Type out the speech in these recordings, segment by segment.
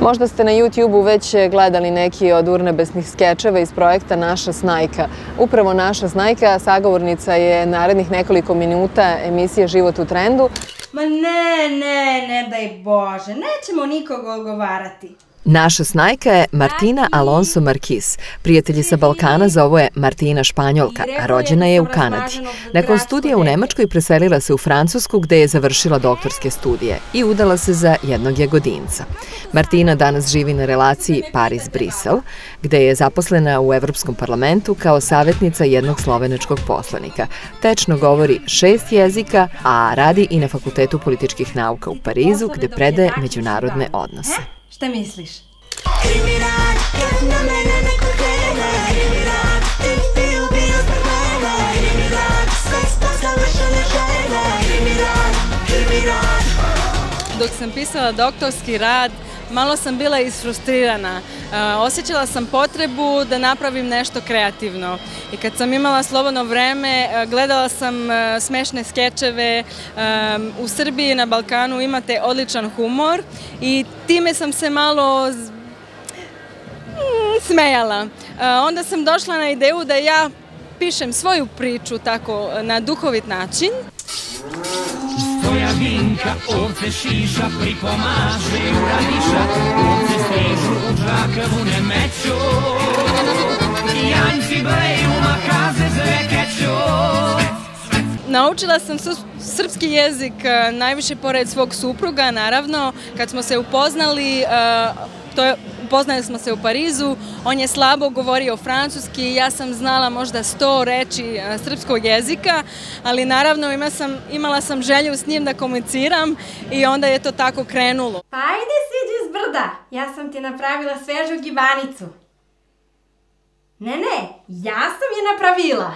Možda ste na YouTube-u već gledali neki od urnebesnih skečeva iz projekta Naša snajka. Upravo Naša snajka sagovornica je narednih nekoliko minuta emisije Život u trendu. Ma ne daj Bože, nećemo nikoga ogovarati. Naša snajka je Martina Alonso Marquis. Prijatelji sa Balkana zovu je Martina Španjolka, a rođena je u Kanadi. Nakon studija u Nemačkoj preselila se u Francusku gde je završila doktorske studije i udala se za jednog Jagodinca. Martina danas živi na relaciji Paris-Brisel, gde je zaposlena u Evropskom parlamentu kao savjetnica jednog slovenačkog poslanika. Tečno govori 6 jezika, a radi i na Fakultetu političkih nauka u Parizu, gde predaje međunarodne odnose. Šta misliš? Dok sam pisala doktorski rad, malo sam bila isfrustrirana. Osjećala sam potrebu da napravim nešto kreativno. I kad sam imala slobodno vreme, gledala sam smešne skečeve. U Srbiji i na Balkanu imate odličan humor i time sam se malo smejala. Onda sam došla na ideju da ja pišem svoju priču tako na duhovit način. Tvoja vinka, ovce šiša, pripomaže u radiša, ovce stižu u džakavu ne meću, janjci bleju, makaze zvekeću. Naučila sam srpski jezik najviše pored svog supruga, naravno, kad smo se upoznali, upoznali smo se u Parizu, on je slabo govorio francuski, ja sam znala možda 100 reči srpskog jezika, ali naravno imala sam želju s njim da komuniciram i onda je to tako krenulo. Pa ajde siđi s brda, ja sam ti napravila svežu gibanicu. Ne, ja sam je napravila.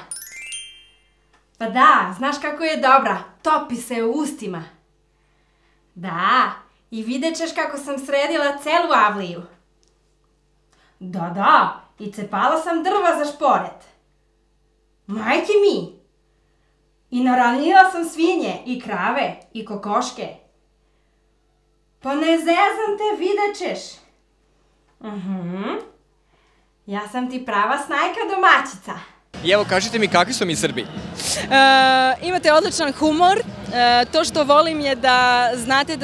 Pa da, znaš kako je dobra, topi se u ustima. Da, i vidjet ćeš kako sam sredila celu avliju. Da, i cepala sam drva za šporet. Majke mi! I naranila sam svinje, i krave, i kokoške. Pa ne zezam te, vidjet ćeš. Ja sam ti prava snajka domaćica. I evo, kažite mi kakvi su mi Srbi? Imate odličan humor. To što volim je da znate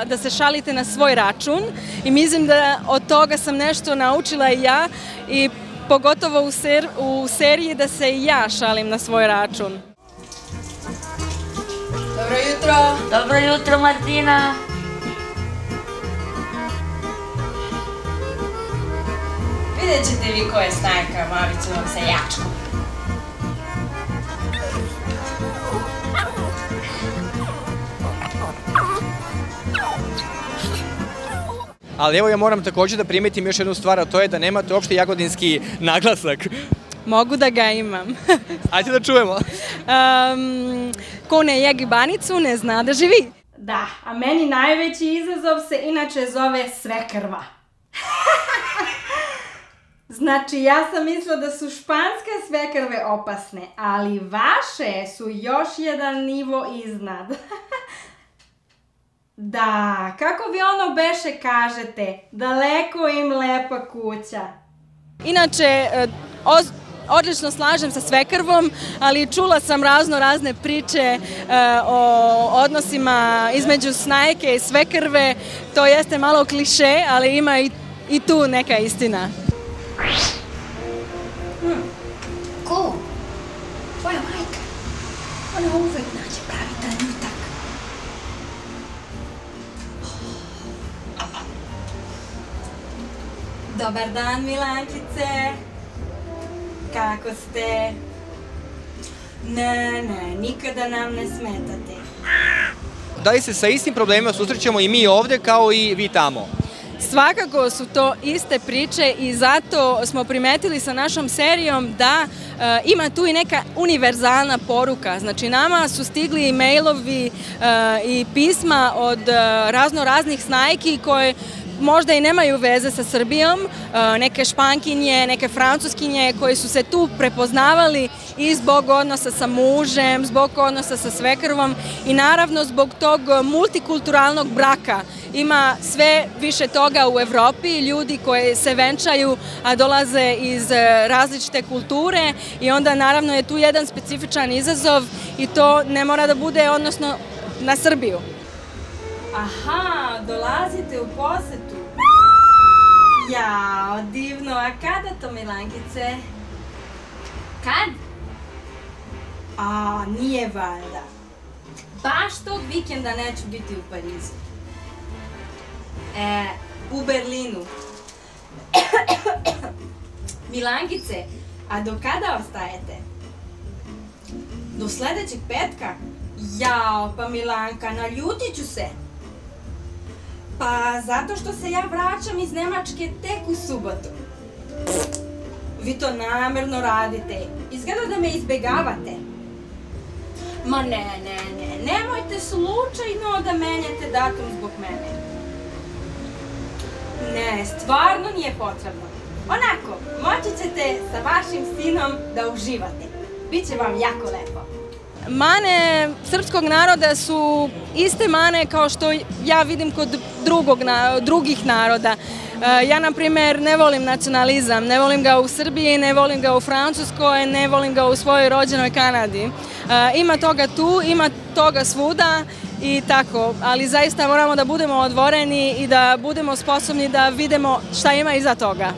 da se šalite na svoj račun i mislim da od toga sam nešto naučila i ja i pogotovo u seriji da se i ja šalim na svoj račun. Dobro jutro! Dobro jutro, Martina! Vidjet ćete vi ko je snajka, Mavicu vam se jačku. Ali evo ja moram također da primetim još jednu stvar, a to je da nemate uopšte jagodinski naglasak. Mogu da ga imam. Ajde da čujemo. Ko ne je gibanicu, ne zna da živi. Da, a meni najveći izazov se inače zove svekrva. Znači, ja sam mislila da su španske svekrve opasne, ali vaše su još jedan nivo iznad. Da, kako vi ono beše kažete, daleko im lepa kuća. Inače, odlično slažem sa svekrvom, ali čula sam razne priče o odnosima između snajke i svekrve. To jeste malo kliše, ali ima i tu neka istina. Ko? Tvoja majka. Ona uvek nađe pravi trenutak. Dobar dan, Milančice. Kako ste? Ne, nikada nam ne smetate. Da li se sa istim problemima susrećemo i mi ovde kao i vi tamo? Svakako su to iste priče i zato smo primetili sa našom serijom da ima tu i neka univerzalna poruka. Znači, nama su stigli e-mailovi i pisma od raznih snajki koje možda i nemaju veze sa Srbijom, neke Špankinje, neke Francuskinje koje su se tu prepoznavali i zbog odnosa sa mužem, zbog odnosa sa svekrvom i naravno zbog tog multikulturalnog braka. Ima sve više toga u Evropi, ljudi koji se venčaju, a dolaze iz različite kulture i onda naravno je tu jedan specifičan izazov i to ne mora da bude odnosno na Srbiju. Aha, dolazite u posetu. Jao, divno, a kada to, Milankice? Kad? A, nije valjda. Baš tog vikenda neću biti u Parizu. U Berlinu. Milankice, a do kada ostajete? Do sledećeg petka? Jao, pa Milanka, naljutit ću se. Pa zato što se ja vraćam iz Nemačke tek u subotu. Vi to namerno radite. Izgleda da me izbegavate. Ma ne, nemojte slučajno da menjate datum zbog mene. Ne, stvarno nije potrebno. Onako, moći ćete sa vašim sinom da uživate. Biće vam jako lepo. Mane srpskog naroda su iste mane kao što ja vidim kod drugih naroda. Ja, na primjer, ne volim nacionalizam, ne volim ga u Srbiji, ne volim ga u Francuskoj, ne volim ga u svojoj rođenoj Kanadi. Ima toga tu, ima toga svuda i tako, ali zaista moramo da budemo otvoreni i da budemo sposobni da vidimo šta ima iza toga.